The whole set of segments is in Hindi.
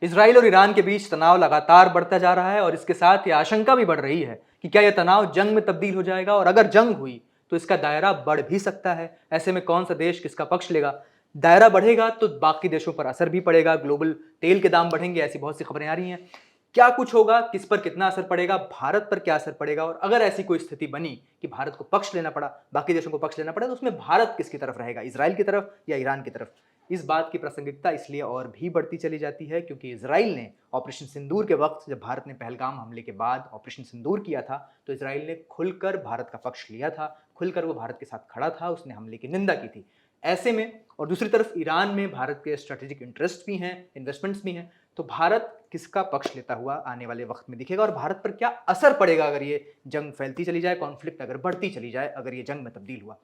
इजराइल और ईरान के बीच तनाव लगातार बढ़ता जा रहा है और इसके साथ ये आशंका भी बढ़ रही है कि क्या यह तनाव जंग में तब्दील हो जाएगा, और अगर जंग हुई तो इसका दायरा बढ़ भी सकता है। ऐसे में कौन सा देश किसका पक्ष लेगा? दायरा बढ़ेगा तो बाकी देशों पर असर भी पड़ेगा, ग्लोबल तेल के दाम बढ़ेंगे, ऐसी बहुत सी खबरें आ रही हैं। क्या कुछ होगा, किस पर कितना असर पड़ेगा, भारत पर क्या असर पड़ेगा, और अगर ऐसी कोई स्थिति बनी कि भारत को पक्ष लेना पड़ा, बाकी देशों को पक्ष लेना पड़ा, तो उसमें भारत किसकी तरफ रहेगा, इजराइल की तरफ या ईरान की तरफ? इस बात की प्रासंगिकता इसलिए और भी बढ़ती चली जाती है क्योंकि इजराइल ने ऑपरेशन सिंदूर के वक्त, जब भारत ने पहलगाम हमले के बाद ऑपरेशन सिंदूर किया था, तो इजराइल ने खुलकर भारत का पक्ष लिया था, खुलकर वो भारत के साथ खड़ा था, उसने हमले की निंदा की थी। ऐसे में, और दूसरी तरफ ईरान में भारत के स्ट्रेटेजिक इंटरेस्ट भी हैं, इन्वेस्टमेंट्स भी हैं, तो भारत किसका पक्ष लेता हुआ आने वाले वक्त में दिखेगा, और भारत पर क्या असर पड़ेगा अगर ये जंग फैलती चली जाए, कॉन्फ्लिक्ट अगर बढ़ती चली जाए, अगर ये जंग में तब्दील हुआ?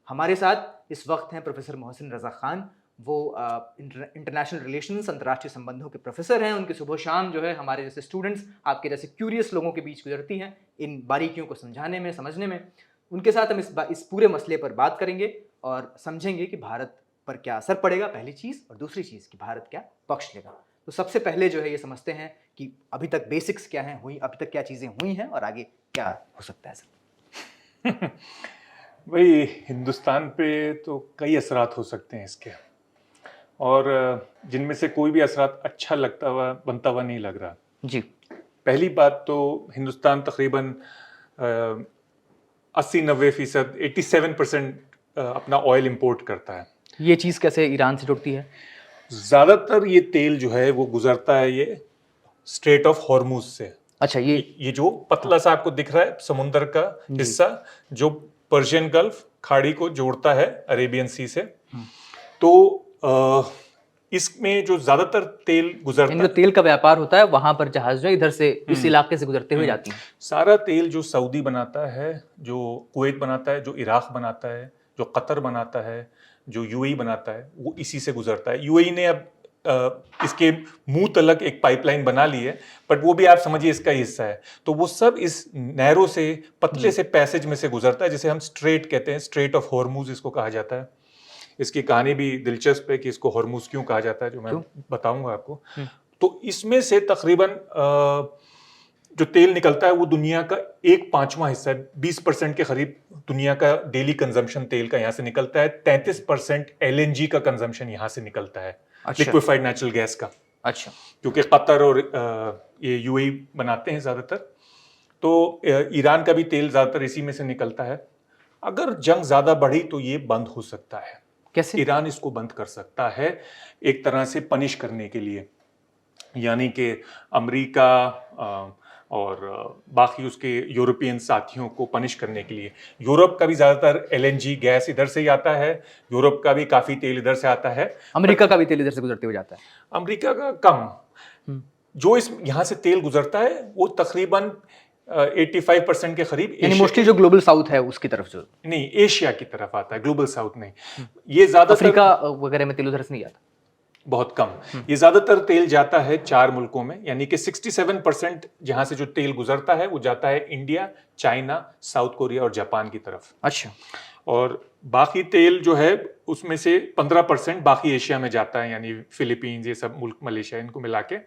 हमारे साथ इस वक्त हैं प्रोफेसर मोहसिन रजा खान। वो इंटरनेशनल रिलेशंस, अंतर्राष्ट्रीय संबंधों के प्रोफेसर हैं। उनकी सुबह शाम जो है हमारे जैसे स्टूडेंट्स, आपके जैसे क्यूरियस लोगों के बीच गुजरती हैं इन बारीकियों को समझाने में, समझने में। उनके साथ हम इस पूरे मसले पर बात करेंगे और समझेंगे कि भारत पर क्या असर पड़ेगा, पहली चीज़, और दूसरी चीज़ कि भारत क्या पक्ष लेगा। तो सबसे पहले जो है ये समझते हैं कि अभी तक बेसिक्स क्या हैं, हुई अभी तक क्या चीज़ें हुई हैं और आगे क्या हो सकता है सर। भाई, हिंदुस्तान पे तो कई असरात हो सकते हैं इसके, और जिनमें से कोई भी असरात अच्छा लगता हुआ बनता हुआ नहीं लग रहा जी। पहली बात तो हिंदुस्तान तकरीबन 80-90%, 87% अपना ऑयल इंपोर्ट करता है। ये चीज़ कैसे ईरान से जुड़ती है? ज़्यादातर ये तेल जो है वो गुजरता है ये स्ट्रेट ऑफ हॉर्मूज से। अच्छा, ये जो पतला सा आपको दिख रहा है समुंदर का हिस्सा, जो पर्शियन गल्फ खाड़ी को जोड़ता है अरेबियन सी से, तो इसमें जो ज्यादातर तेल गुजरता है, जो तेल का व्यापार होता है वहां पर जहाज जो इधर से इस इलाके से गुजरते हुए जाती हैं। सारा तेल जो सऊदी बनाता है, जो कुवैत बनाता है, जो इराक बनाता है, जो कतर बनाता है, जो यूएई बनाता है, वो इसी से गुजरता है। यूएई ने अब इसके मुंह तलक एक पाइपलाइन बना ली है, बट वो भी आप समझिए इसका हिस्सा है। तो वो सब इस नहरों से, पतले से पैसेज में से गुजरता है, जिसे हम स्ट्रेट कहते हैं, स्ट्रेट ऑफ हॉर्मूज इसको कहा जाता है। इसकी कहानी भी दिलचस्प है कि इसको हॉर्मूज क्यों कहा जाता है, जो मैं बताऊंगा आपको। तो इसमें से तकरीबन जो तेल निकलता है वो दुनिया का 1/5वां हिस्सा है। 20% के करीब दुनिया का डेली कंजम्पशन तेल का यहाँ से निकलता है। 33% एलएनजी का कंजम्पशन यहाँ से निकलता है, लिक्विफाइड नेचुरल गैस का। अच्छा। क्योंकि कतर और ये यूएई बनाते हैं ज्यादातर, तो ईरान का भी तेल ज्यादातर इसी में से निकलता है। अगर जंग ज्यादा बढ़ी तो ये बंद हो सकता है। कैसे? ईरान इसको बंद कर सकता है एक तरह से पनिश करने के लिए, यानी कि अमेरिका और बाकी उसके यूरोपियन साथियों को पनिश करने के लिए। यूरोप का भी ज़्यादातर एलएनजी गैस इधर से ही आता है, यूरोप का भी काफ़ी तेल इधर से आता है, अमेरिका का भी तेल इधर से गुजरते हुए जाता है। अमेरिका का कम। जो यहाँ से तेल गुजरता है वो तकरीबन 85% के करीब, यानी मोस्टली जो ग्लोबल साउथ है उसकी तरफ, जो नहीं एशिया की तरफ आता है, ग्लोबल साउथ नहीं। ये ज्यादातर अफ्रीका वगैरह में तेल उधर से नहीं आता, बहुत कम। ये ज्यादातर तेल जाता है 4 मुल्कों में, यानी कि 67% जहां से जो तेल गुजरता है वो जाता है इंडिया, चाइना, साउथ कोरिया और जापान की तरफ। अच्छा। और बाकी तेल जो है उसमें से 15% बाकी एशिया में जाता है, यानी फिलीपींस, ये सब मुल्क, मलेशिया, इनको मिला के।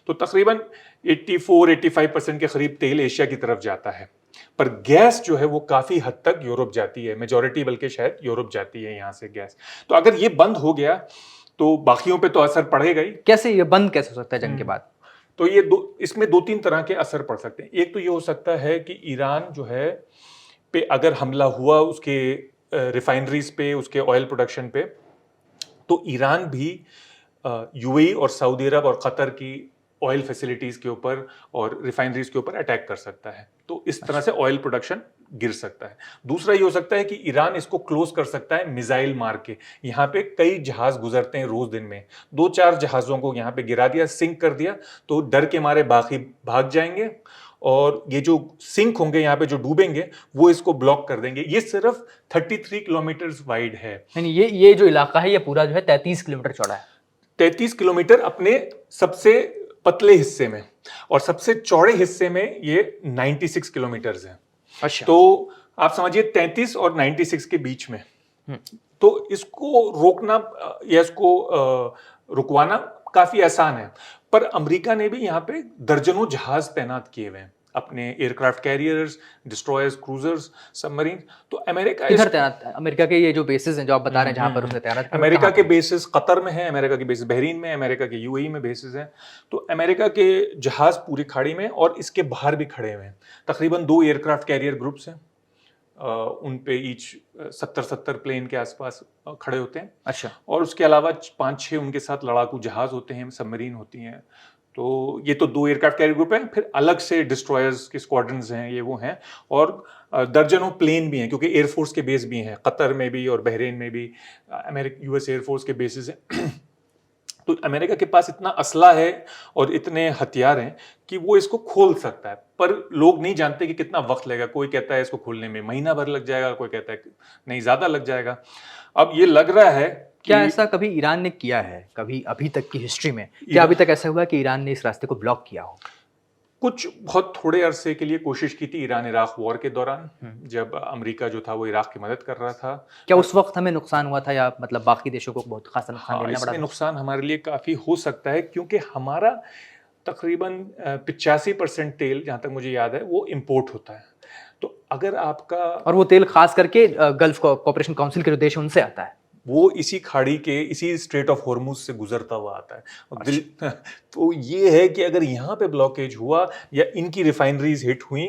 तो तकरीबन 84-85% के करीब तेल एशिया की तरफ जाता है। पर गैस जो है वो काफी हद तक यूरोप जाती है, मेजॉरिटी बल्कि शायद यूरोप जाती है यहाँ से गैस। तो अगर ये बंद हो गया तो बाकियों पे तो असर पड़ेगा ही। कैसे ये बंद कैसे हो सकता है जंग के बाद? तो ये इसमें 2-3 तरह के असर पड़ सकते हैं। एक तो ये हो सकता है कि ईरान जो है पे अगर हमला हुआ उसके रिफाइनरीज पे, उसके ऑयल प्रोडक्शन पे, तो ईरान भी यूएई और सऊदी अरब और कतर की ऑयल फैसिलिटीज के ऊपर और रिफाइनरीज के ऊपर अटैक कर सकता है। तो इस तरह से ऑयल प्रोडक्शन गिर सकता है। दूसरा ये हो सकता है कि ईरान इसको क्लोज कर सकता है मिसाइल मार के। यहाँ पे कई जहाज गुजरते हैं रोज दिन में, 2-4 जहाजों को यहाँ पे गिरा दिया, सिंक कर दिया, तो डर के मारे बाकी भाग जाएंगे, और ये जो सिंक होंगे यहाँ पे, जो डूबेंगे, वो इसको ब्लॉक कर देंगे। ये सिर्फ 33 किलोमीटर वाइड है, यानी ये जो इलाका है ये पूरा जो है 33 किलोमीटर चौड़ा है। 33 किलोमीटर अपने सबसे पतले हिस्से में, और सबसे चौड़े हिस्से में ये 96 किलोमीटर है। अच्छा। तो आप समझिए 33 और 96 के बीच में। तो इसको रोकना या इसको रुकवाना काफी आसान है। पर अमेरिका ने भी यहाँ पे दर्जनों जहाज तैनात किए हुए हैं, अपने aircraft carriers, destroyers, cruisers, submarine. तो अमेरिका किधर तैनात है अमेरिका के? ये जो बेसिस हैं जो आप बता रहे हैं जहां पर उसने तैनात किया, वो अमेरिका कहाँ के पे हैं? बेसिस कतर में है, अमेरिका के बेसिस बहरीन में, अमेरिका के यूएई में बेसिस हैं। तो अमेरिका के जहाज पूरी खाड़ी में और इसके बाहर भी खड़े हुए हैं। तकरीबन 2 एयरक्राफ्ट कैरियर ग्रुप्स हैं, उन पे ईच 70 प्लेन के आसपास खड़े होते हैं। अच्छा। और उसके अलावा 5-6 उनके साथ लड़ाकू जहाज होते हैं, सबमरीन होती हैं। तो ये तो 2 एयरक्राफ्ट कैरियर ग्रुप हैं, फिर अलग से डिस्ट्रॉयर्स के स्क्वाड्रन्स हैं, ये वो हैं। और दर्जनों प्लेन भी हैं, क्योंकि एयरफोर्स के बेस भी हैं, कतर में भी और बहरीन में भी यूएस एयरफोर्स के बेसिस हैं। तो अमेरिका के पास इतना असला है और इतने हथियार हैं कि वो इसको खोल सकता है, पर लोग नहीं जानते कि कितना वक्त लगेगा। कोई कहता है इसको खोलने में महीना भर लग जाएगा, कोई कहता है नहीं ज़्यादा लग जाएगा। अब ये लग रहा है क्या कि ऐसा कभी ईरान ने किया है, कभी अभी तक की हिस्ट्री में क्या अभी तक ऐसा हुआ कि ईरान ने इस रास्ते को ब्लॉक किया हो? कुछ बहुत थोड़े अरसे के लिए कोशिश की थी ईरान इराक वॉर के दौरान, जब अमेरिका जो था वो इराक की मदद कर रहा था। क्या उस वक्त हमें नुकसान हुआ था, या मतलब बाकी देशों को बहुत खासा नुकसान हाँ, झेलना पड़ा इसमें था? नुकसान हमारे लिए काफ़ी हो सकता है, क्योंकि हमारा तकरीबन 85% तेल, जहाँ तक मुझे याद है, वो इम्पोर्ट होता है। तो अगर आपका और वो तेल खास करके गल्फ कोऑपरेशन काउंसिल के जो देश हैं उनसे आता है। वो इसी खाड़ी के, इसी स्ट्रेट ऑफ हॉर्मुज से गुजरता हुआ आता है। और अच्छा। तो ये है कि अगर यहाँ पे ब्लॉकेज हुआ या इनकी रिफाइनरीज हिट हुई,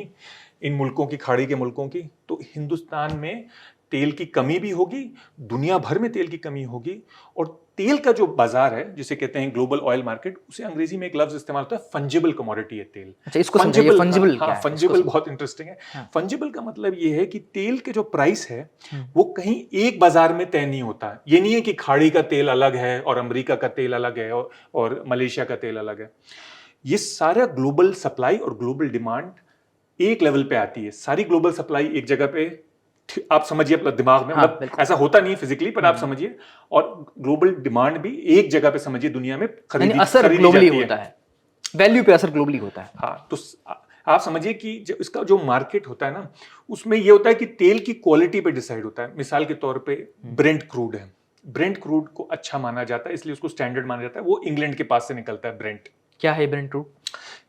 इन मुल्कों की, खाड़ी के मुल्कों की, तो हिंदुस्तान में तेल की कमी भी होगी, दुनिया भर में तेल की कमी होगी। और तेल का जो बाजार है, जिसे कहते हैं ग्लोबल ऑयल मार्केट, उसे अंग्रेजी में एक लफ्ज इस्तेमाल होता है, फंजिबल कमोडिटी है तेल। अच्छा, इसको समझाइए, फंजिबल क्या हाँ, है? फंजिबल बहुत इंटरेस्टिंग है। हाँ। फंजिबल का मतलब ये है कि तेल के जो प्राइस है हम्म। वो कहीं एक बाजार में तय नहीं होता। ये नहीं है कि खाड़ी का तेल अलग है और अमेरिका का तेल अलग है और मलेशिया का तेल अलग है। ये सारा ग्लोबल सप्लाई और ग्लोबल डिमांड एक लेवल पे आती है। सारी ग्लोबल सप्लाई एक जगह पे, आप समझिए अपना दिमाग में, हाँ, मतलब बिल्कुल। ऐसा होता नहीं फिजिकली, पर आप समझिए। और ग्लोबल डिमांड भी एक जगह पे, समझिए, दुनिया में यानी खरीदी असर खरीदी ग्लोबली जाती होता है। है, वैल्यू पे असर ग्लोबली होता है। हाँ, तो आप समझिए कि इसका जो मार्केट होता है ना, उसमें ये होता है कि तेल की क्वालिटी पे डिसाइड होता है। मिसाल के तौर पे ब्रेंट क्रूड है, ब्रेंट क्रूड को अच्छा माना जाता है, इसलिए उसको स्टैंडर्ड माना जाता है। वो इंग्लैंड के पास से निकलता है ब्रेंट। क्या है ब्रेंट क्रूड?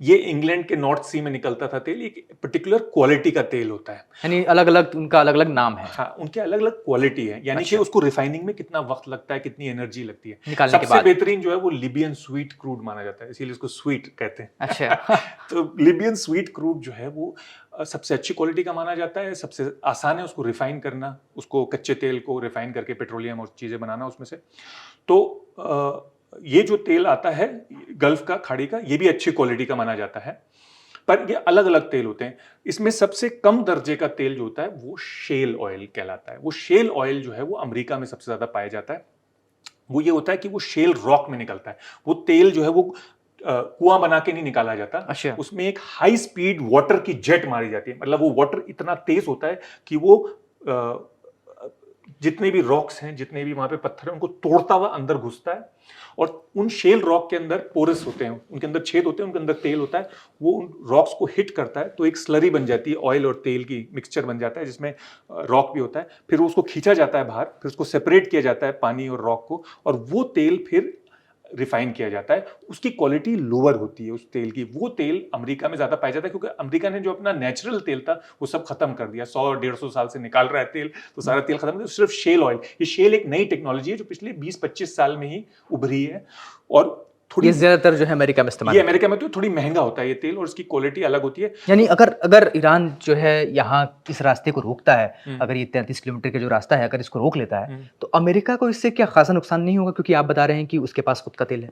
ये इंग्लैंड के नॉर्थ सी में निकलता था तेल, एक पर्टिकुलर क्वालिटी का तेल होता है। यानी अलग अलग उनका अलग अलग नाम है हाँ, उनके अलग अलग क्वालिटी है, यानी कि अच्छा। उसको रिफाइनिंग में कितना वक्त लगता है, कितनी एनर्जी लगती है। निकालने के सबसे बाद। बेहतरीन जो है वो लिबियन स्वीट क्रूड माना जाता है, इसीलिए उसको स्वीट कहते हैं। अच्छा। तो लिबियन स्वीट क्रूड जो है वो सबसे अच्छी क्वालिटी का माना जाता है, सबसे आसान है उसको रिफाइन करना, उसको कच्चे तेल को रिफाइन करके पेट्रोलियम और चीजें बनाना उसमें से। तो ये जो तेल आता है गल्फ का, खाड़ी का, ये भी अच्छी क्वालिटी का माना जाता है। पर ये अलग अलग तेल होते हैं। इसमें सबसे कम दर्जे का तेल जो होता है वो शेल ऑयल कहलाता है। वो शेल ऑयल जो है वो अमेरिका में सबसे ज्यादा पाया जाता है। वो ये होता है कि वो शेल रॉक में निकलता है। वो तेल जो है वो कुआं बना के नहीं निकाला जाता। अच्छा। उसमें एक हाई स्पीड वाटर की जेट मारी जाती है। मतलब वो वाटर इतना तेज होता है कि वो जितने भी रॉक्स हैं, जितने भी वहां पे पत्थर हैं, उनको तोड़ता हुआ अंदर घुसता है। और उन शेल रॉक के अंदर पोरस होते हैं, उनके अंदर छेद होते हैं, उनके अंदर तेल होता है। वो उन रॉक्स को हिट करता है तो एक स्लरी बन जाती है, ऑयल और तेल की मिक्सचर बन जाता है, जिसमें रॉक भी होता है। फिर उसको खींचा जाता है बाहर, फिर उसको सेपरेट किया जाता है, पानी और रॉक को, और वो तेल फिर रिफाइन किया जाता है। उसकी क्वालिटी लोअर होती है उस तेल की। वो तेल अमेरिका में ज्यादा पाया जाता है, क्योंकि अमेरिका ने जो अपना नेचुरल तेल था वो सब खत्म कर दिया। 100-150 साल से निकाल रहा है तेल, तो सारा तेल खत्म कर दिया। सिर्फ शेल ऑयल, ये शेल एक नई टेक्नोलॉजी है जो पिछले 20-25 साल में ही उभरी है। और थोड़ी, ये ज्यादातर जो है अमेरिका में इस्तेमाल ये होता है। अमेरिका में तो थोड़ी महंगा होता है ये तेल, और इसकी क्वालिटी अलग होती है। यानी अगर अगर ईरान जो है यहाँ इस रास्ते को रोकता है, अगर ये 33 किलोमीटर का जो रास्ता है अगर इसको रोक लेता है, तो अमेरिका को इससे क्या खासा नुकसान नहीं होगा? क्योंकि आप बता रहे हैं कि उसके पास खुद का तेल है।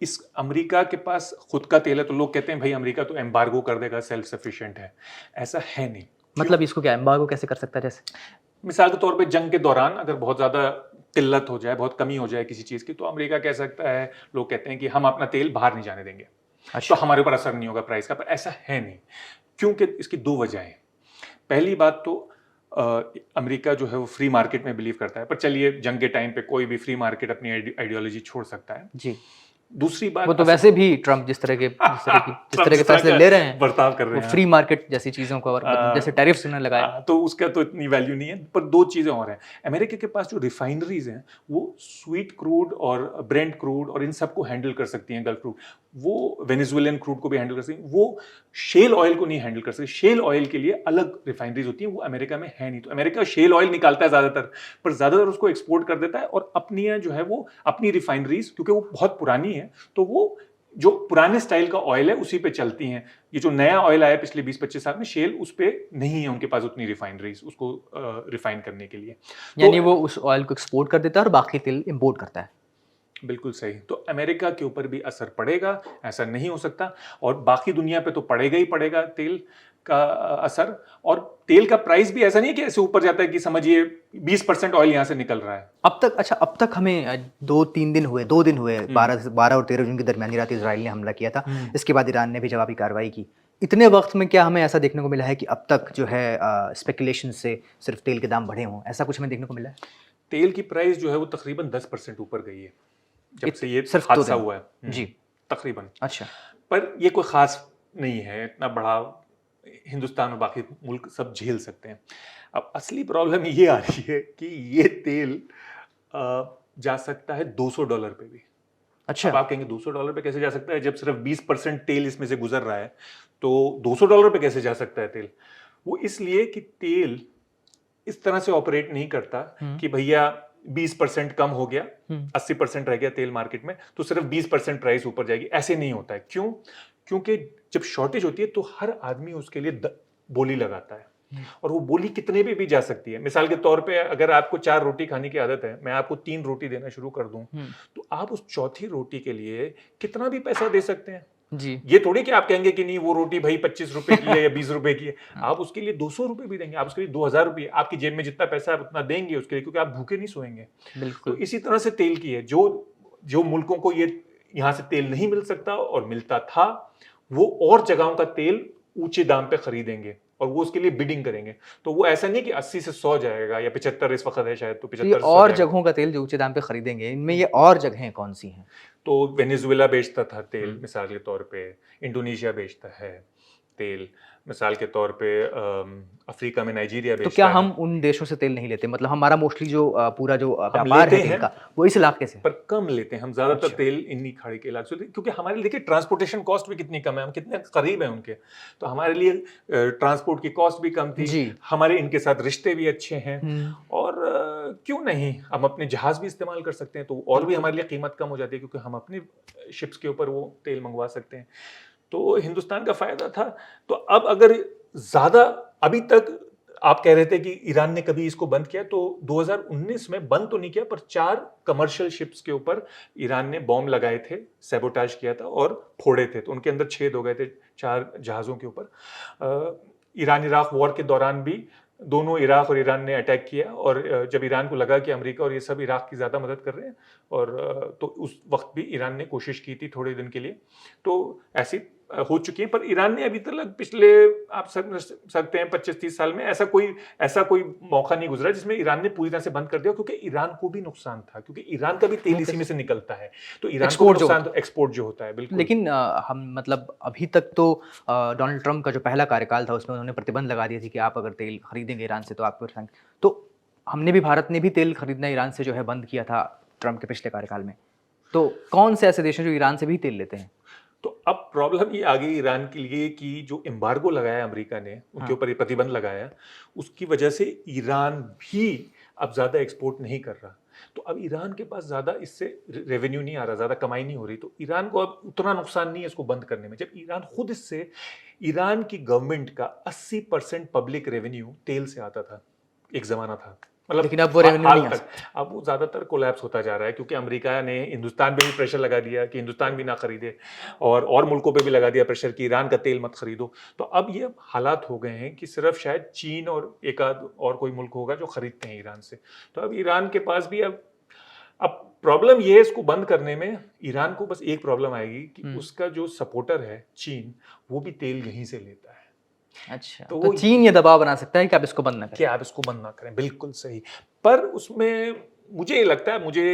इस अमेरिका के पास खुद का तेल है, तो लोग कहते हैं भाई अमेरिका तो एम्बार्गो कर देगा, सेल्फ सफिशिएंट है। ऐसा है नहीं। मतलब इसको क्या एम्बार्गो कैसे कर सकता है? जैसे मिसाल के तौर पे जंग के दौरान अगर बहुत ज्यादा किल्लत हो जाए, बहुत कमी हो जाए किसी चीज की, तो अमेरिका कह सकता है, लोग कहते हैं कि हम अपना तेल बाहर नहीं जाने देंगे, तो हमारे ऊपर असर नहीं होगा प्राइस का। पर ऐसा है नहीं, क्योंकि इसकी दो वजह है। पहली बात तो अमेरिका जो है वो फ्री मार्केट में बिलीव करता है, पर चलिए जंग के टाइम पे कोई भी फ्री मार्केट अपनी आइडियोलॉजी छोड़ सकता है। जी। दूसरी बात, वो तो वैसे भी ट्रम्प जिस तरह के फैसले ले रहे हैं, बर्ताव कर वो रहे हैं, फ्री मार्केट जैसी चीजों को और मतलब जैसे टैरिफ्स उन्होंने लगाए, तो उसका तो इतनी वैल्यू नहीं है। पर दो चीजें और हैं, अमेरिका के पास जो रिफाइनरीज हैं वो स्वीट क्रूड और ब्रेंट क्रूड और इन सबको हैंडल कर सकती हैं, गल्फ क्रूड, वो वेनेजुएलन क्रूड को भी हैंडल कर सकती हैं, वो शेल ऑयल को नहीं हैंडल कर सकती। शेल ऑयल के लिए अलग रिफाइनरीज होती हैं, वो अमेरिका में है नहीं। तो अमेरिका शेल ऑयल निकालता है ज्यादातर, पर ज्यादातर उसको एक्सपोर्ट कर देता है और अपनी जो है वो अपनी रिफाइनरीज, क्योंकि वो बहुत पुरानी है, तो वो जो पुराने स्टाइल का ऑयल है उसी पे चलती हैं। ये जो नया ऑयल आया पिछले 20-25 साल में, शेल, उस पे नहीं है उनके पास उतनी रिफाइनरीज उसको रिफाइन करने के लिए। यानी तो वो उस ऑयल को एक्सपोर्ट कर देता है और बाकी तेल इंपोर्ट करता है। बिल्कुल सही। तो अमेरिका के ऊपर भी असर पड़ेगा, ऐसा नहीं हो सकता, और बाकी दुनिया पे तो पड़ेगा ही पड़ेगा तेल का असर। और तेल का प्राइस भी ऐसा नहीं है कि ऐसे ऊपर जाता है कि समझिए 20% ऑयल यहां से निकल रहा है। अब तक हमें 2 दिन हुए 12 और 13 जून की दरमियानी रात इजराइल ने हमला किया था, इसके बाद ईरान ने भी जवाबी कार्रवाई की। इतने वक्त में क्या हमें ऐसा देखने को मिला है कि अब तक जो है स्पेकुलेशन से सिर्फ तेल के दाम बढ़े हों, ऐसा कुछ हमें देखने को मिला है? तेल की प्राइस जो है वो तकरीबन 10% ऊपर गई है जब से ये सिर्फ हादसा हुआ है। जी, तकरीबन। अच्छा। पर ये कोई खास नहीं है, इतना बड़ा हिंदुस्तान और बाकी मुल्क सब झेल सकते हैं। अब असली प्रॉब्लम ये आ रही है कि ये तेल जा सकता है $200 पे भी। अच्छा। अब आप कहेंगे $200 पे कैसे जा सकता है, जब सिर्फ 20% तेल इसमें से गुजर रहा है, तो $200 पे कैसे जा सकता है तेल? वो इसलिए कि तेल इस तरह से ऑपरेट नहीं करता कि भैया 20% कम हो गया, 80% रह गया तेल मार्केट में, तो सिर्फ 20% प्राइस ऊपर जाएगी, ऐसे नहीं होता है। क्यों? क्योंकि जब शॉर्टेज होती है तो हर आदमी उसके लिए बोली लगाता है, और वो बोली कितने भी जा सकती है। मिसाल के तौर पे अगर आपको 4 रोटी खाने की आदत है, मैं आपको 3 रोटी देना शुरू कर दूं, तो आप उस चौथी रोटी के लिए कितना भी पैसा दे सकते हैं जी। ये थोड़ी कि आप कहेंगे कि नहीं वो रोटी भाई 25 रुपए की है या 20 रुपए की है, आप उसके लिए 200 रुपए भी देंगे, आप उसके लिए 2000 रुपए, आपकी जेब में जितना पैसा है आप उतना देंगे उसके लिए, क्योंकि आप भूखे नहीं सोएंगे। बिल्कुल। तो इसी तरह से तेल की है, जो जो मुल्कों को ये यहाँ से तेल नहीं मिल सकता और मिलता था, वो और जगहों का तेल ऊंचे दाम पे खरीदेंगे और वो उसके लिए बिडिंग करेंगे। तो वो ऐसा नहीं कि 80 से 100 जाएगा या 75 इस वक्त है शायद, तो तो 75 ये से 100 और जाएगा। जगहों का तेल जो ऊंचे दाम पे खरीदेंगे, इनमें ये और जगहें कौन सी हैं? तो वेनेजुएला बेचता था तेल मिसाल के तौर पे, इंडोनेशिया बेचता है तेल मिसाल के तौर पे, अफ्रीका में नाइजीरिया तो बेचता क्या है। हम उन देशों से तेल नहीं लेते? मतलब हमारा मोस्टली जो पूरा जो हम व्यापार लेते है तेल हैं, का, वो इस इलाके से। पर कम लेते हैं हम ज्यादातर अच्छा। तेल इन्हीं खाड़ी के इलाके से लेते हैं, क्योंकि हमारे लिए देखिए ट्रांसपोर्टेशन कॉस्ट भी कितनी कम है, हम कितने करीब हैं उनके, तो हमारे लिए ट्रांसपोर्ट की कॉस्ट भी कम थी, जी। हमारे इनके साथ रिश्ते भी अच्छे हैं, और क्यों नहीं हम अपने जहाज भी इस्तेमाल कर सकते हैं, तो और भी हमारे लिए कीमत कम हो जाती है, क्योंकि हम अपने शिप्स के ऊपर वो तेल मंगवा सकते हैं। तो हिंदुस्तान का फायदा था। तो अब अगर ज्यादा, अभी तक आप कह रहे थे कि ईरान ने कभी इसको बंद किया, तो 2019 में बंद तो नहीं किया, पर 4 कमर्शियल शिप्स के ऊपर ईरान ने बॉम्ब लगाए थे, सैबोटाज किया था और फोड़े थे, तो उनके अंदर छेद हो गए थे 4 जहाज़ों के ऊपर। ईरान इराक वॉर के दौरान भी दोनों इराक और ईरान ने अटैक किया, और जब ईरान को लगा कि अमेरिका और ये सब इराक की ज़्यादा मदद कर रहे हैं, और तो उस वक्त भी ईरान ने कोशिश की थी थोड़े दिन के लिए, तो ऐसी हो चुकी है। पर ईरान ने अभी तक पिछले, आप सकते हैं 25-30 साल में ऐसा कोई मौका नहीं गुजरा जिसमें ईरान ने पूरी तरह से बंद कर दिया, क्योंकि ईरान को भी नुकसान था, क्योंकि ईरान का भी तेल इसी में से निकलता है, तो ईरान को भी नुकसान, तो एक्सपोर्ट जो होता है। बिल्कुल। लेकिन हम मतलब अभी तक तो डोनाल्ड ट्रंप का जो पहला कार्यकाल था उसमें उन्होंने प्रतिबंध लगा दिए थे कि आप अगर तेल खरीदेंगे ईरान से तो आपको, तो हमने भी, भारत ने भी तेल खरीदना ईरान से जो है बंद किया था ट्रंप के पिछले कार्यकाल में। तो कौन से ऐसे देश हैं जो ईरान से भी तेल लेते हैं? तो अब प्रॉब्लम ये आ गई ईरान के लिए कि जो एम्बार्गो लगाया अमेरिका ने, उनके ऊपर ये प्रतिबंध लगाया, उसकी वजह से ईरान भी अब ज्यादा एक्सपोर्ट नहीं कर रहा। तो अब ईरान के पास ज्यादा इससे रेवेन्यू नहीं आ रहा, ज्यादा कमाई नहीं हो रही, तो ईरान को अब उतना नुकसान नहीं है इसको बंद करने में, जब ईरान खुद इससे, ईरान की गवर्नमेंट का 80% पब्लिक रेवेन्यू तेल से आता था, एक जमाना था, मतलब लेकिन अब वो रेवेन्यू नहीं आ सकता। अब वो ज्यादातर कोलैप्स होता जा रहा है, क्योंकि अमेरिका ने हिंदुस्तान पे भी प्रेशर लगा दिया कि हिंदुस्तान भी ना खरीदे, और मुल्कों पे भी लगा दिया प्रेशर कि ईरान का तेल मत खरीदो। तो अब ये हालात हो गए हैं कि सिर्फ शायद चीन और एक आध और कोई मुल्क होगा जो खरीदते हैं ईरान से। तो अब ईरान के पास भी अब प्रॉब्लम ये है, इसको बंद करने में ईरान को बस एक प्रॉब्लम आएगी कि उसका जो सपोर्टर है चीन, वो भी तेल यहीं से लेता है। अच्छा, तो चीन ये दबाव बना सकता है कि आप इसको बंद ना करें, कि आप इसको बंद ना करें। बिल्कुल सही। पर उसमें मुझे ये लगता है, मुझे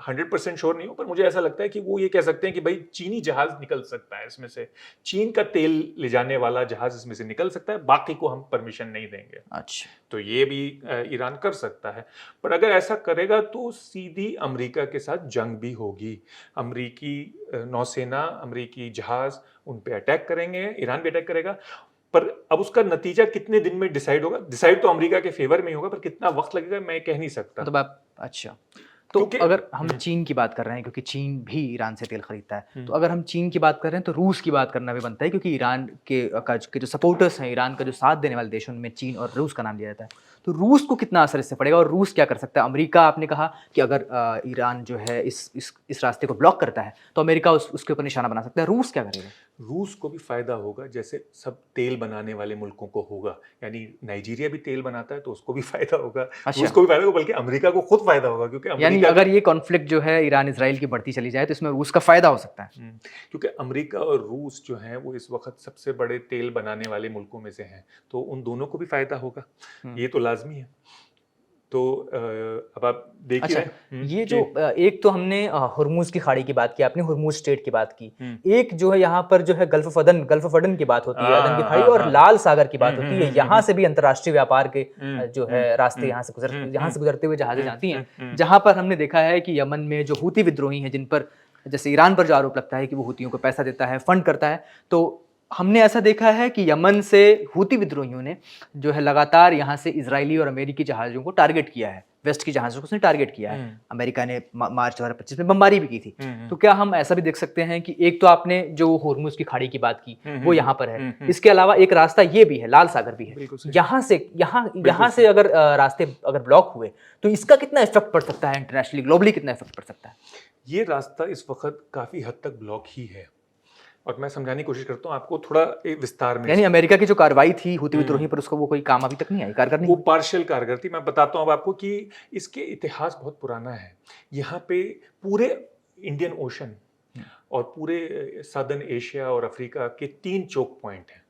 100% श्योर नहीं हूँ, पर मुझे ऐसा लगता है कि वो ये कह सकते हैं कि भाई चीनी जहाज निकल सकता है इसमें से, चीन का तेल ले जाने वाला जहाज इसमें से निकल सकता है, बाकी को हम परमिशन नहीं देंगे। अच्छा, तो ये भी ईरान कर सकता है। पर अगर ऐसा करेगा तो सीधी अमेरिका के साथ जंग भी होगी। अमेरिकी नौसेना, अमेरिकी जहाज उन पे अटैक करेंगे, ईरान भी अटैक करेगा। पर अब उसका नतीजा कितने दिन में डिसाइड होगा? डिसाइड तो अमेरिका के फेवर में ही होगा, पर कितना वक्त लगेगा मैं कह नहीं सकता। मतलब आप अच्छा, तो क्योंकि अगर हम चीन की बात कर रहे हैं, क्योंकि चीन भी ईरान से तेल खरीदता है, तो हम्म, अगर हम चीन की बात कर रहे हैं तो रूस की बात करना भी बनता है, क्योंकि ईरान के जो सपोर्टर्स हैं, ईरान का जो साथ देने वाले देश हैं, उनमें चीन और रूस का नाम लिया जाता है। तो रूस को कितना असर इससे पड़ेगा और रूस क्या कर सकता है? अमेरिका, आपने कहा कि अगर ईरान जो है इस रास्ते को ब्लॉक करता है तो अमेरिका उसके ऊपर निशाना बना सकता है। रूस क्या करेगा? रूस को भी फायदा होगा, जैसे सब तेल बनाने वाले मुल्कों को होगा। यानी नाइजीरिया भी तेल बनाता है तो उसको भी फायदा होगा, अच्छा, रूस को भी फायदा होगा, बल्कि अमेरिका को खुद फायदा होगा, क्योंकि यानी अमेरिका अगर ये कॉन्फ्लिक्ट जो है ईरान इसराइल की बढ़ती चली जाए तो इसमें रूस का फायदा हो सकता है। क्योंकि अमेरिका और रूस जो हैं वो इस वक्त सबसे बड़े तेल बनाने वाले मुल्कों में से हैं, तो उन दोनों को भी फायदा होगा, ये तो लाजमी है। तो अब आप देख ही अच्छा, रहे हैं ये जो एक तो हमने हुर्मुज की खाड़ी की बात की, आपने हुर्मुज स्ट्रेट की बात की, एक जो है यहाँ पर जो है गल्फ ऑफ अदन की बात होती है, अदन की खाड़ी, और लाल सागर की बात होती है। यहाँ से भी अंतर्राष्ट्रीय व्यापार के जो है रास्ते यहाँ से गुजरते हुए जहाजें जाती हैं, जहाँ पर हमने देखा है कि यमन में जो हूती विद्रोही हैं, जिन पर जैसे ईरान पर जो आरोप लगता है कि वो हूतियों को पैसा देता है, फंड करता है, तो हमने ऐसा देखा है कि यमन से हूती विद्रोहियों ने जो है लगातार यहाँ से इजरायली और अमेरिकी जहाज़ों को टारगेट किया है, वेस्ट की जहाज़ों को उसने टारगेट किया है। अमेरिका ने मार्च 2025 में बमबारी भी की थी। तो क्या हम ऐसा भी देख सकते हैं कि एक तो आपने जो हुर्मुज की खाड़ी की बात की वो यहाँ पर है, इसके अलावा एक रास्ता ये भी है, लाल सागर भी है, यहाँ से अगर रास्ते अगर ब्लॉक हुए तो इसका कितना इफेक्ट पड़ सकता है इंटरनेशनली, ग्लोबली कितना इफेक्ट पड़ सकता है? ये रास्ता इस वक्त काफी हद तक ब्लॉक ही है, और मैं समझाने की कोशिश करता हूँ आपको थोड़ा एक विस्तार में। यानी अमेरिका की जो कार्रवाई थी हूती विद्रोही पर, उसको वो कोई काम अभी तक नहीं आई, कारगर नहीं वो हुई? पार्शियल कारगर थी। मैं बताता हूँ अब आपको कि इसके इतिहास बहुत पुराना है। यहाँ पे पूरे इंडियन ओशन और पूरे सदर्न एशिया और अफ्रीका के 3 चोक पॉइंट हैं।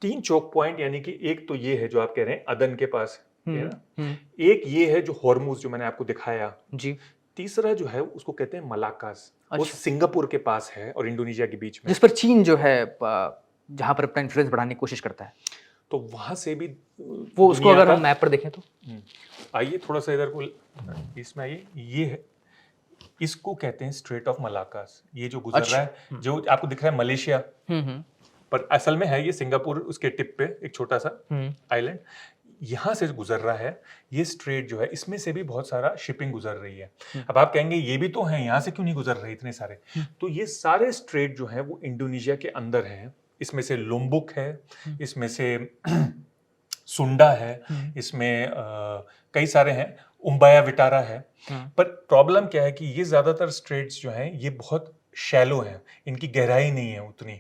3 चोक पॉइंट, यानी कि एक तो ये है जो आप कह रहे हैं अदन के पास है ना, एक ये है जो हॉर्मुज जो मैंने आपको दिखाया जी, तीसरा जो है उसको कहते हैं मलाकास। वो अच्छा, सिंगापुर के पास है और इंडोनेशिया के बीच में। जिस पर चीन जो है जहां पर अपना इन्फ्लुएंस बढ़ाने की कोशिश करता है, तो वहां से भी वो उसको अगर हम मैप पर देखें तो आइए थोड़ा सा इधर को इसमें आइए, ये है, इसको कहते हैं स्ट्रेट ऑफ मलाकास। ये जो गुजर रहा है, जो आपको दिख रहा है मलेशिया, पर असल में है ये सिंगापुर, उसके टिप पे एक छोटा सा आइलैंड, यहाँ से गुजर रहा है। ये स्ट्रेट जो है इसमें से भी बहुत सारा शिपिंग गुजर रही है। अब आप कहेंगे ये भी तो है, यहाँ से क्यों नहीं गुजर रहे इतने सारे? तो ये सारे स्ट्रेट जो है वो इंडोनेशिया के अंदर है। इसमें से लुम्बुक है, इसमें से सुंडा है, इसमें कई सारे हैं, उम्बाया विटारा है। पर प्रॉब्लम क्या है कि ये ज्यादातर स्ट्रेट्स जो हैं ये बहुत शैलो हैं, इनकी गहराई नहीं है उतनी,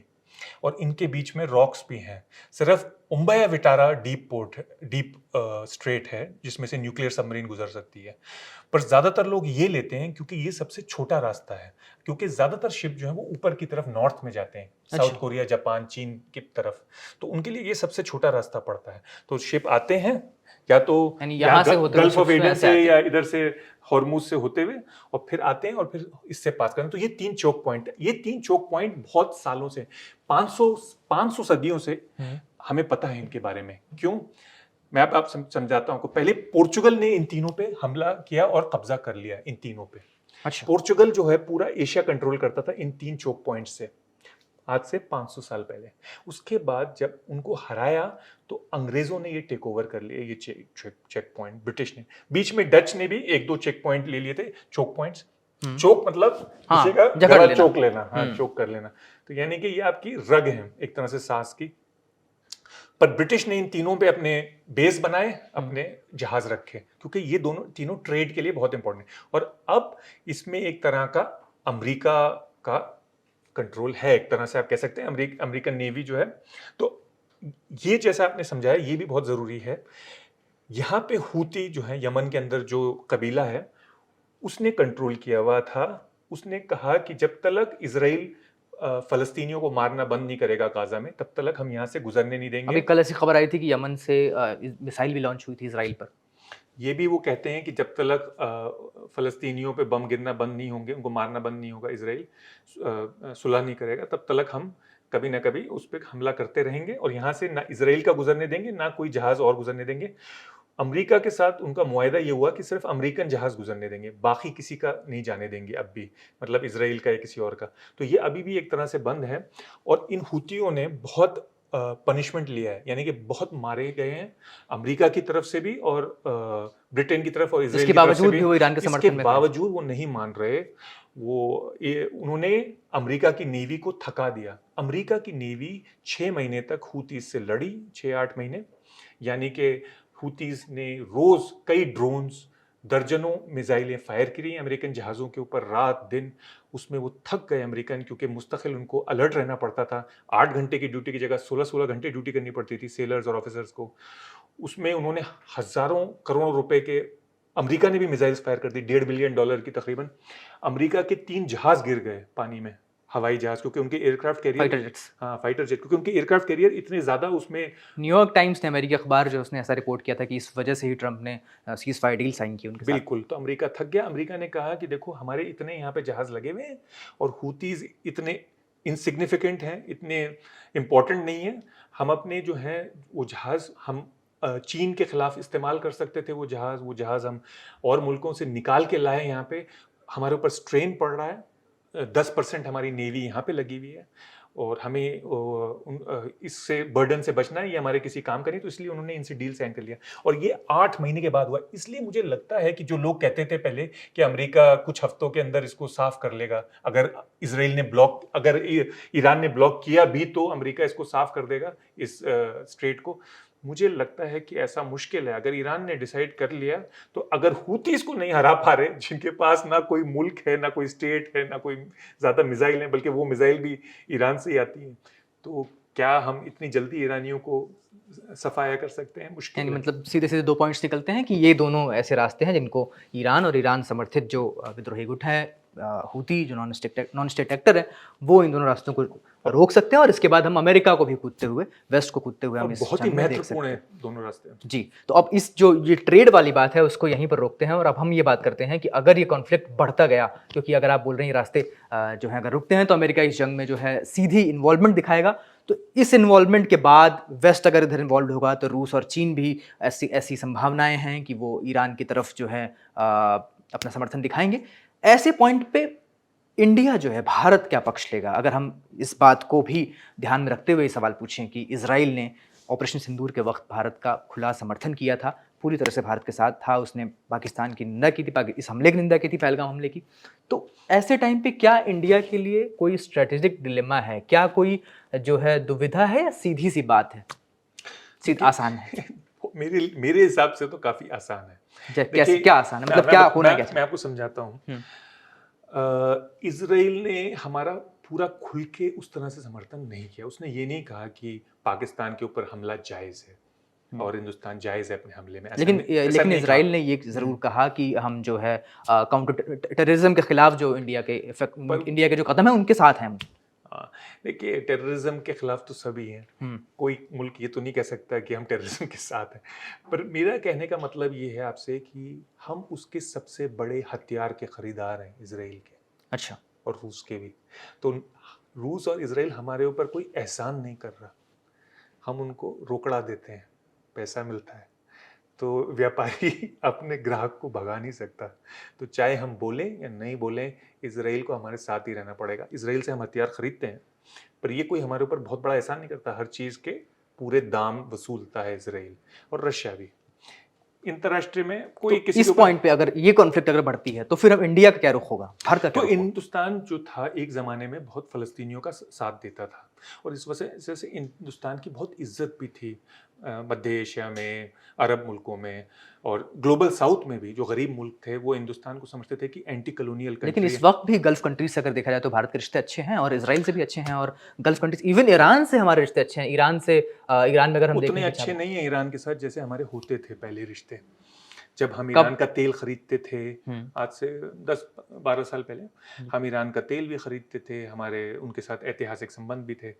और इनके बीच में रॉक्स भी हैं। सिर्फ उम्बाया विटारा डीप पोर्ट है, डीप स्ट्रेट है, जिसमें से न्यूक्लियर सबमरीन गुजर सकती है। पर ज्यादातर लोग ये लेते हैं क्योंकि ये सबसे छोटा रास्ता है, क्योंकि ज्यादातर शिप जो है वो ऊपर की तरफ नॉर्थ में जाते हैं, साउथ कोरिया, जापान, चीन की तरफ, तो उनके लिए ये सबसे छोटा रास्ता पड़ता है। तो शिप आते हैं या तो यहाँ से होते गल्फ ऑफ एडन से या इधर से हॉर्मुज से होते हुए, और फिर आते हैं और फिर इससे पास करते हैं। तो ये 3 चोक पॉइंट, ये 3 चोक पॉइंट बहुत सालों से, 500 सदियों से हमें पता है इनके बारे में। क्यों? मैं आप समझाता हूं आपको। पहले पोर्चुगल ने इन तीनों पे हमला किया और कब्जा कर लिया इन तीनों पे। अच्छा, पोर्चुगल जो है पूरा एशिया कंट्रोल करता था इन 3 चोक पॉइंट से, आज से 500 साल पहले। उसके बाद जब उनको हराया तो अंग्रेजों ने ये टेक ओवर कर लिया, ये चेक पॉइंट। ब्रिटिश ने, बीच में डच ने भी 1-2 चेक पॉइंट ले लिए थे, चोक पॉइंट्स। चोक मतलब किसी का गला चोक लेना, हाँ, चोक कर लेना। तो यानी कि ये आपकी रग है एक तरह से सांस की। पर ब्रिटिश ने इन तीनों पे अपने बेस बनाए, अपने जहाज रखे, क्योंकि ये तीनों ट्रेड के लिए बहुत इंपॉर्टेंट है। और अब इसमें एक तरह का अमेरिका का कंट्रोल है, एक तरह से आप कह सकते हैं, अमेरिकन नेवी जो है। तो ये जैसा आपने समझाया ये भी बहुत जरूरी है। यहाँ पे हूती जो है यमन के अंदर जो कबीला है उसने कंट्रोल किया हुआ था। उसने कहा कि जब तक इजराइल फलस्तीनियों को मारना बंद नहीं करेगा गाजा में, तब तक हम यहाँ से गुजरने नहीं देंगे। अभी कल ऐसी खबर आई थी कि यमन से मिसाइल भी लॉन्च हुई थी इजराइल पर। ये भी वो कहते हैं कि जब तक फ़लस्तीनियों पे बम गिरना बंद नहीं होंगे, उनको मारना बंद नहीं होगा, इजराइल सुलह नहीं करेगा, तब तक हम कभी ना कभी उस पर हमला करते रहेंगे और यहाँ से ना इजराइल का गुजरने देंगे, ना कोई जहाज़ और गुजरने देंगे। अमेरिका के साथ उनका मुआहदा ये हुआ कि सिर्फ अमेरिकन जहाज़ गुजरने देंगे, बाकी किसी का नहीं जाने देंगे अब भी, मतलब इजराइल का या किसी और का। तो ये अभी भी एक तरह से बंद है और इन हुतियों ने बहुत पनिशमेंट लिया है, यानी कि बहुत मारे गए हैं अमेरिका की तरफ से भी और ब्रिटेन की तरफ और इजराइल इसके की तरफ से बावजूद भी। भी वो ईरान के इसके समर्थन में खड़े हैं। बावजूद वो नहीं मान रहे। उन्होंने अमेरिका की नेवी को थका दिया। अमेरिका की नेवी 6 महीने तक हुतीज से लड़ी, 6-8 महीने, यानी कि हुतीज ने रोज कई ड्रोन्स, दर्जनों मिसाइलें फायर करी अमेरिकन जहाज़ों के ऊपर रात दिन। उसमें वो थक गए अमेरिकन, क्योंकि मुस्तकिल उनको अलर्ट रहना पड़ता था। 8 घंटे की ड्यूटी की जगह 16-16 घंटे ड्यूटी करनी पड़ती थी सेलर्स और ऑफिसर्स को। उसमें उन्होंने हज़ारों करोड़ रुपए के, अमेरिका ने भी मिसाइल्स फायर कर दी, $1.5 बिलियन की तकरीबन। अमेरिका के 3 जहाज़ गिर गए पानी में, हवाई जहाज, क्योंकि उनके एयरक्राफ्ट कैरियर, फाइटर जेट्स। हाँ फाइटर जेट, क्योंकि उनके एयरक्राफ्ट कैरियर इतने ज़्यादा उसमें। न्यूयॉर्क टाइम्स ने, अमेरिकी अखबार जो, उसने ऐसा रिपोर्ट किया था कि इस वजह से ही ट्रंप ने सीज फायर डील साइन की उनके साथ। बिल्कुल, तो अमेरिका थक गया। अमेरिका ने कहा कि देखो हमारे इतने यहाँ पे जहाज लगे हुए हैं और हुतीज इतने इनसिग्निफिकेंट हैं, इतने इम्पोर्टेंट नहीं है, हम अपने जो हैं वो जहाज हम चीन के खिलाफ इस्तेमाल कर सकते थे। वो जहाज हम और मुल्कों से निकाल के लाए यहाँ पे। हमारे ऊपर स्ट्रेन पड़ रहा है, 10% हमारी नेवी यहाँ पे लगी हुई है और हमें इससे बर्डन से बचना है, ये हमारे किसी काम का नहीं। तो इसलिए उन्होंने इनसे डील साइन कर लिया और ये 8 महीने के बाद हुआ। इसलिए मुझे लगता है कि जो लोग कहते थे पहले कि अमेरिका कुछ हफ्तों के अंदर इसको साफ कर लेगा, अगर इजराइल ने ब्लॉक, अगर ईरान ने ब्लॉक किया भी तो अमेरिका इसको साफ कर देगा इस स्ट्रेट को, मुझे लगता है कि ऐसा मुश्किल है। अगर ईरान ने डिसाइड कर लिया तो अगर हुतीज को नहीं हरा पा रहे, जिनके पास ना कोई मुल्क है, ना कोई स्टेट है, ना कोई ज़्यादा मिसाइल है, बल्कि वो मिसाइल भी ईरान से ही आती हैं, तो क्या हम इतनी जल्दी ईरानियों को सफाया कर सकते हैं? मुश्किल यानी है। मतलब सीधे सीधे 2 पॉइंट्स निकलते हैं कि ये दोनों ऐसे रास्ते हैं जिनको ईरान और ईरान समर्थित जो विद्रोही गुट है, हूती जो नॉन स्टेट एक्टर है, वो इन दोनों रास्तों को रोक सकते हैं और इसके बाद हम अमेरिका को भी कूदते हुए, वेस्ट को कूदते हुए हम इस बहुत ही जंग में देख महत्वपूर्ण सकते हैं। है दोनों रास्ते। जी, तो अब इस जो ये ट्रेड वाली बात है उसको यहीं पर रोकते हैं और अब हम ये बात करते हैं कि अगर ये कॉन्फ्लिक्ट बढ़ता गया, क्योंकि अगर आप बोल रहे हैं ये रास्ते जो है अगर रुकते हैं तो अमेरिका इस जंग में जो है सीधी इन्वॉल्वमेंट दिखाएगा, तो इस इन्वॉल्वमेंट के बाद वेस्ट अगर इधर इन्वॉल्व होगा तो रूस और चीन भी ऐसी ऐसी संभावनाएं हैं कि वो ईरान की तरफ जो है अपना समर्थन दिखाएंगे। ऐसे पॉइंट पे इंडिया जो है, भारत क्या पक्ष लेगा? अगर हम इस बात को भी ध्यान में रखते हुए सवाल पूछें कि इजराइल ने ऑपरेशन सिंदूर के वक्त भारत का खुला समर्थन किया था, पूरी तरह से भारत के साथ था, उसने पाकिस्तान की निंदा की थी, इस हमले की निंदा की थी, पहलगाम हमले की, तो ऐसे टाइम पे क्या इंडिया के लिए कोई स्ट्रेटेजिक डिलेमा है? क्या कोई जो है दुविधा है या सीधी सी बात है, आसान है? मेरे हिसाब से तो काफी आसान है। कैसे, क्या आसान है, मतलब क्या होना क्या? मैं आपको समझाता हूँ। इजराइल ने हमारा पूरा खुल के उस तरह से समर्थन नहीं किया। उसने ये नहीं कहा कि पाकिस्तान के ऊपर हमला जायज़ है और हिंदुस्तान जायज़ है अपने हमले में। लेकिन इजराइल ने ये ज़रूर कहा कि हम जो है काउंटर टेररिज्म के खिलाफ जो इंडिया के जो कदम है उनके साथ हैं हम। देखिए, टेररिज्म के खिलाफ तो सभी हैं, कोई मुल्क ये तो नहीं कह सकता कि हम टेररिज्म के साथ हैं। पर मेरा कहने का मतलब ये है आपसे कि हम उसके सबसे बड़े हथियार के खरीदार हैं, इजराइल के। अच्छा। और रूस के भी। तो रूस और इजराइल हमारे ऊपर कोई एहसान नहीं कर रहा, हम उनको रोकड़ा देते हैं, पैसा मिलता है। तो व्यापारी अपने ग्राहक को भगा नहीं सकता। तो चाहे हम बोलें या नहीं बोलें, इजराइल को हमारे साथ ही रहना पड़ेगा। इजराइल से हम हथियार खरीदते हैं, पर ये कोई हमारे ऊपर बहुत बड़ा एहसान नहीं करता। हर चीज़ के पूरे दाम वसूलता है इजराइल, और रशिया भी। अंतर्राष्ट्रीय में कोई तो इस पॉइंट पे अगर ये कॉन्फ्लिक्ट अगर बढ़ती है तो फिर अब इंडिया का क्या रुख होगा, भारत का क्या तो रुख होगा? हिंदुस्तान जो था एक ज़माने में बहुत फ़लस्तीनियों का साथ देता था, और इस वजह से हिंदुस्तान की बहुत इज्जत भी थी मध्य एशिया में, अरब मुल्कों में, और ग्लोबल साउथ में भी। जो गरीब मुल्क थे वो हिंदुस्तान को समझते थे कि एंटी कॉलोनियल कंट्री। लेकिन इस वक्त भी गल्फ कंट्रीज से अगर देखा जाए तो भारत के रिश्ते अच्छे हैं और इजराइल से भी अच्छे हैं, और गल्फ कंट्रीज, इवन ईरान से हमारे रिश्ते अच्छे हैं। ईरान में अगर हम उतने देखें अच्छे नहीं है ईरान के साथ जैसे हमारे होते थे पहले रिश्ते। जब हम कब? ईरान का तेल खरीदते थे, हम्म। आज से 10-12 साल पहले हम ईरान का तेल भी खरीदते थे, हमारे उनके साथ ऐतिहासिक संबंध भी थे।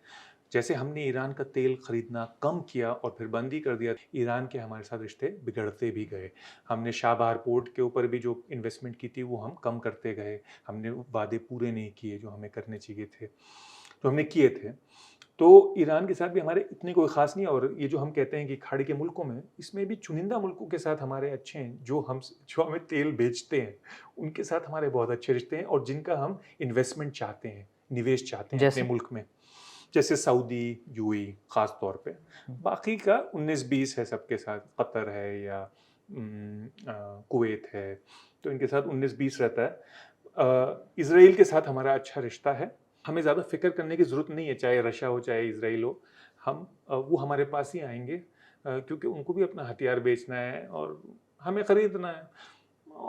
जैसे हमने ईरान का तेल खरीदना कम किया और फिर बंद ही कर दिया, ईरान के हमारे साथ रिश्ते बिगड़ते भी गए। हमने शाहबहार पोर्ट के ऊपर भी जो इन्वेस्टमेंट की थी वो हम कम करते गए, हमने वादे पूरे नहीं किए जो हमें करने चाहिए थे, जो हमने किए थे। तो ईरान के साथ भी हमारे इतने कोई ख़ास नहीं है। और ये जो हम कहते हैं कि खाड़ी के मुल्कों में, इसमें भी चुनिंदा मुल्कों के साथ हमारे अच्छे हैं, जो हमें तेल बेचते हैं, उनके साथ हमारे बहुत अच्छे रिश्ते हैं और जिनका हम इन्वेस्टमेंट चाहते हैं, निवेश चाहते हैं अपने जैसे? मुल्क में। जैसे सऊदी, यूएई ख़ास तौर पे। बाकी का 19-20 है सबके साथ, कतर है या कुवैत है, तो इनके साथ 19-20 रहता है। इसराइल के साथ हमारा अच्छा रिश्ता है, हमें ज़्यादा फ़िक्र करने की ज़रूरत नहीं है, चाहे रशिया हो चाहे इसराइल हो। वो हमारे पास ही आएंगे, क्योंकि उनको भी अपना हथियार बेचना है और हमें ख़रीदना है।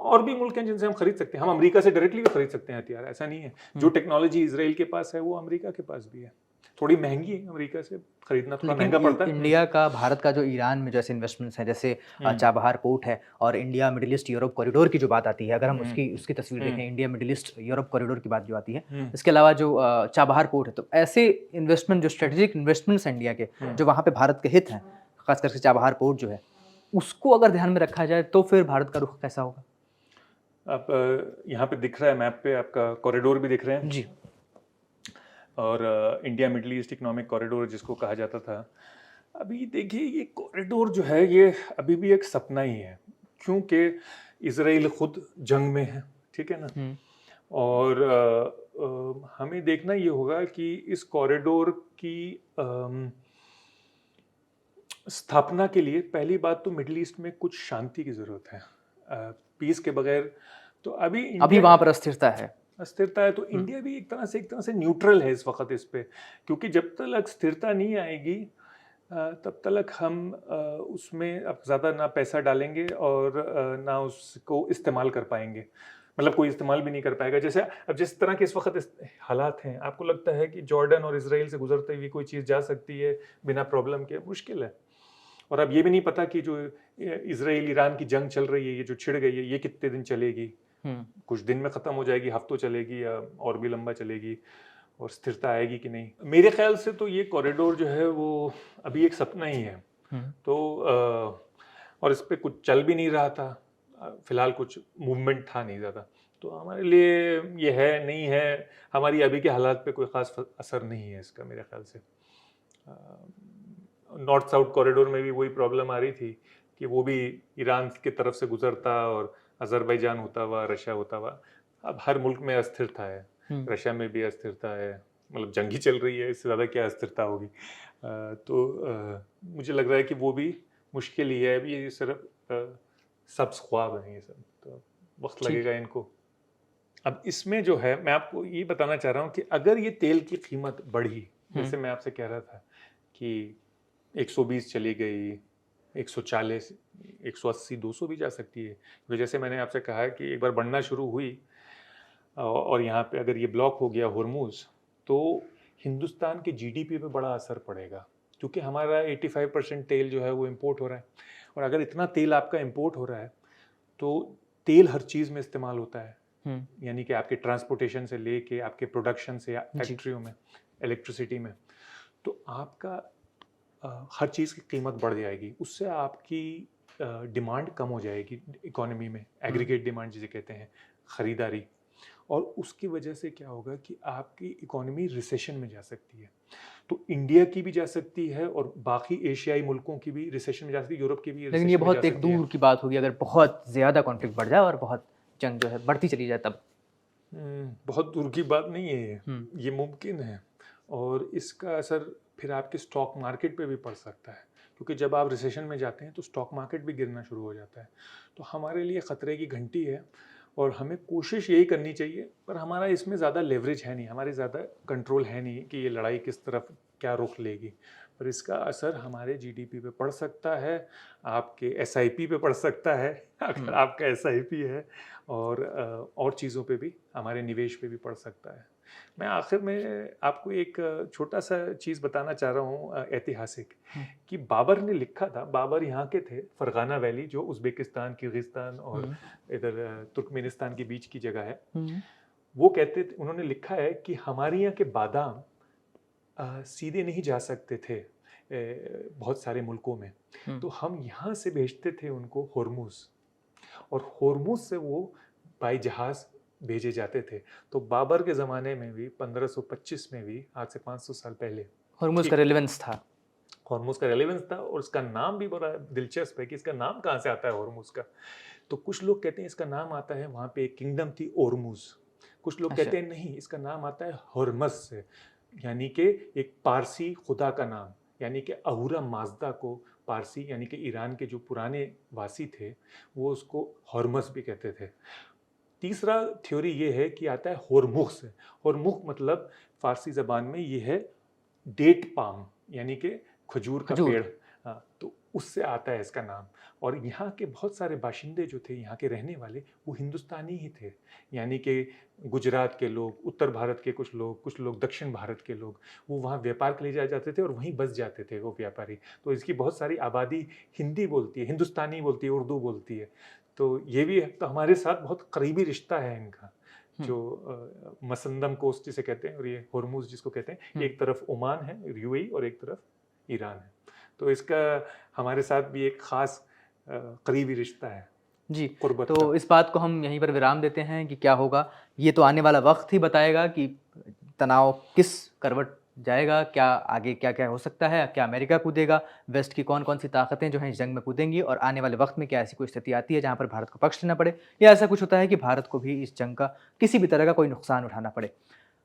और भी मुल्क हैं जिनसे हम खरीद सकते हैं, हम अमेरिका से डायरेक्टली भी खरीद सकते हैं हथियार, ऐसा नहीं है। जो टेक्नोलॉजी इसराइल के पास है वो अमेरिका के पास भी है, थोड़ी महंगी है, अमेरिका से खरीदना थोड़ा लेकिन महंगा पड़ता है। इंडिया का, भारत का जो ईरान में जैसे इन्वेस्टमेंट्स हैं, जैसे चाबहार पोर्ट है और India middle east Europe corridor की जो बात आती है, अगर हम उसकी उसकी तस्वीर देखें, India middle east Europe corridor की बात जो आती है, इसके अलावा जो चाबहार पोर्ट है, तो ऐसे इन्वेस्टमेंट, जो स्ट्रेटेजिक इन्वेस्टमेंट्स हैं इंडिया के, जो वहाँ पे भारत के हित हैं, खास करके चाबहार पोर्ट जो है, उसको अगर ध्यान में रखा जाए तो फिर भारत का रुख कैसा होगा? अब यहाँ पे दिख रहा है मैप पे, आपका कॉरिडोर भी दिख रहे हैं जी। और India middle east economic corridor जिसको कहा जाता था। अभी देखिए ये कॉरिडोर जो है ये अभी भी एक सपना ही है, क्योंकि इसराइल खुद जंग में है, ठीक है ना। और हमें देखना ये होगा कि इस कॉरिडोर की स्थापना के लिए पहली बात तो मिडिल ईस्ट में कुछ शांति की ज़रूरत है। पीस के बगैर तो अभी अभी वहाँ पर अस्थिरता है। अस्थिरता है, तो इंडिया भी एक तरह से न्यूट्रल है इस वक्त इस पे, क्योंकि जब तक स्थिरता नहीं आएगी तब तक हम उसमें अब ज़्यादा ना पैसा डालेंगे और ना उसको इस्तेमाल कर पाएंगे, मतलब कोई इस्तेमाल भी नहीं कर पाएगा। जैसे अब जिस तरह के इस वक्त हालात हैं, आपको लगता है कि जॉर्डन और इसराइल से गुजरते हुए कोई चीज़ जा सकती है बिना प्रॉब्लम के? मुश्किल है। और अब ये भी नहीं पता कि जो इसराइल ईरान की जंग चल रही है, ये जो छिड़ गई है, ये कितने दिन चलेगी। कुछ दिन में ख़त्म हो जाएगी, हफ्तों चलेगी या और भी लंबा चलेगी, और स्थिरता आएगी कि नहीं। मेरे ख्याल से तो ये कॉरिडोर जो है वो अभी एक सपना ही है। तो और इस पे कुछ चल भी नहीं रहा था, फिलहाल कुछ मूवमेंट था नहीं ज़्यादा, तो हमारे लिए ये है नहीं है, हमारी अभी के हालात पे कोई ख़ास असर नहीं है इसका मेरे ख्याल से। नॉर्थ साउथ कॉरिडोर में भी वही प्रॉब्लम आ रही थी कि वो भी ईरान की तरफ से गुजरता और अजरबैजान होता हुआ, रशिया होता हुआ। अब हर मुल्क में अस्थिरता है, रशिया में भी अस्थिरता है, मतलब जंग ही चल रही है, इससे ज़्यादा क्या अस्थिरता होगी। मुझे लग रहा है कि वो भी मुश्किल ही है। अभी ये सिर्फ सब्ज़ ख्वाब हैं ये सब, तो वक्त लगेगा इनको। अब इसमें जो है मैं आपको ये बताना चाह रहा हूँ कि अगर ये तेल की कीमत बढ़ी, जैसे मैं आपसे कह रहा था कि 120 चली गई, 140, 180, 200 भी जा सकती है, तो जैसे मैंने आपसे कहा कि एक बार बढ़ना शुरू हुई और यहाँ पे अगर ये ब्लॉक हो गया होर्मुज़, तो हिंदुस्तान के जीडीपी पे बड़ा असर पड़ेगा, क्योंकि हमारा 85% तेल जो है वो इंपोर्ट हो रहा है। और अगर इतना तेल आपका इंपोर्ट हो रहा है तो तेल हर चीज़ में इस्तेमाल होता है, यानी कि आपके ट्रांसपोर्टेशन से लेके आपके प्रोडक्शन से फैक्ट्रियों में, इलेक्ट्रिसिटी में, तो आपका हर चीज़ की कीमत बढ़ जाएगी। उससे आपकी डिमांड कम हो जाएगी इकोनॉमी में, एग्रीगेट डिमांड जिसे कहते हैं, ख़रीदारी। और उसकी वजह से क्या होगा कि आपकी इकोनॉमी रिसेशन में जा सकती है। तो इंडिया की भी जा सकती है और बाकी एशियाई मुल्कों की भी रिसेशन में जा सकती है, यूरोप की भी लेकिन ये रिसेशन में जा बहुत एक सकती है। दूर की बात होगी, अगर बहुत ज़्यादा कॉन्फ्लिक्ट बढ़ जाए और बहुत जंग जो है बढ़ती चली जाए तब। बहुत दूर की बात नहीं है ये मुमकिन है। और इसका असर फिर आपके स्टॉक मार्केट पे भी पड़ सकता है, क्योंकि जब आप रिसेशन में जाते हैं तो स्टॉक मार्केट भी गिरना शुरू हो जाता है। तो हमारे लिए ख़तरे की घंटी है और हमें कोशिश यही करनी चाहिए, पर हमारा इसमें ज़्यादा लेवरेज है नहीं, हमारे ज़्यादा कंट्रोल है नहीं कि ये लड़ाई किस तरफ क्या रुख लेगी। पर इसका असर हमारे जीडीपी पे पड़ सकता है, आपके एसआईपी पे पड़ सकता है अगर आपका एसआईपी है, और चीज़ों पे भी, हमारे निवेश पे भी पड़ सकता है। मैं आखिर में आपको एक छोटा सा चीज़ बताना चाह रहा हूँ ऐतिहासिक, कि बाबर ने लिखा था, बाबर यहाँ के थे, फरगाना वैली जो उज़्बेकिस्तान, किर्गिस्तान और इधर तुर्कमेनिस्तान के बीच की जगह है। वो कहते थे, उन्होंने लिखा है कि हमारे यहाँ के बादाम सीधे नहीं जा सकते थे बहुत सारे मुल्कों में, तो हम यहाँ से भेजते थे उनको होर्मुज़, और होर्मुज़ से वो बाई जहाज़ भेजे जाते थे। तो बाबर के ज़माने में भी 1525 में भी, आज से 500 साल पहले, होर्मुज़ का रेलेवेंस था। होर्मुज़ का रेलेवेंस था, और इसका नाम भी बड़ा दिलचस्प है कि इसका नाम कहाँ से आता है होर्मुज़ का। तो कुछ लोग कहते हैं इसका नाम आता है, वहाँ पे एक किंगडम थी ओरमुज़। कुछ लोग कहते हैं नहीं, इसका नाम आता है हर्मस से, यानी कि एक पारसी खुदा का नाम, यानी कि अहूरा माजदा को पारसी यानी कि ईरान के जो पुराने वासी थे वो उसको हर्मस भी कहते थे। तीसरा थ्योरी ये है कि आता है होर्मुख से। होर्मुख मतलब फारसी ज़बान में ये है डेट पाम, यानी कि खजूर का पेड़। हाँ, तो उससे आता है इसका नाम। और यहाँ के बहुत सारे बाशिंदे जो थे, यहाँ के रहने वाले, वो हिंदुस्तानी ही थे, यानी कि गुजरात के लोग, उत्तर भारत के कुछ लोग दक्षिण भारत के लोग, वो वहाँ व्यापार के लिए जाए जाते थे और वहीं बस जाते थे वो व्यापारी। तो इसकी बहुत सारी आबादी हिंदी बोलती है, हिंदुस्तानी बोलती है, उर्दू बोलती है। तो ये भी है, तो हमारे साथ बहुत करीबी रिश्ता है इनका, जो मसंदम कोस्ट जिसे कहते हैं, और ये होर्मुज़ जिसको कहते हैं, एक तरफ ओमान है यूएई और एक तरफ ईरान है। तो इसका हमारे साथ भी एक ख़ास करीबी रिश्ता है जी। कुर्बत तो का। इस बात को हम यहीं पर विराम देते हैं कि क्या होगा, ये तो आने वाला वक्त ही बताएगा कि तनाव किस करवट जाएगा, क्या आगे क्या क्या हो सकता है, क्या अमेरिका कूदेगा, वेस्ट की कौन कौन सी ताकतें जो हैं इस जंग में कूदेंगी, और आने वाले वक्त में क्या ऐसी कोई स्थिति आती है जहाँ पर भारत को पक्ष लेना पड़े, या ऐसा कुछ होता है कि भारत को भी इस जंग का किसी भी तरह का कोई नुकसान उठाना पड़े।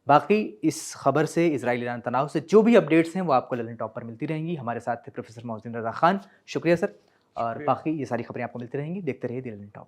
बाकी इस खबर से, इजराइल ईरान तनाव से जो भी अपडेट्स हैं वो आपको ललन टॉप पर मिलती रहेंगी। हमारे साथ थे प्रोफेसर मोहसिन रज़ा खान, शुक्रिया सर। और बाकी ये सारी खबरें आपको मिलती रहेंगी। देखते रहिए दी ललन टॉप।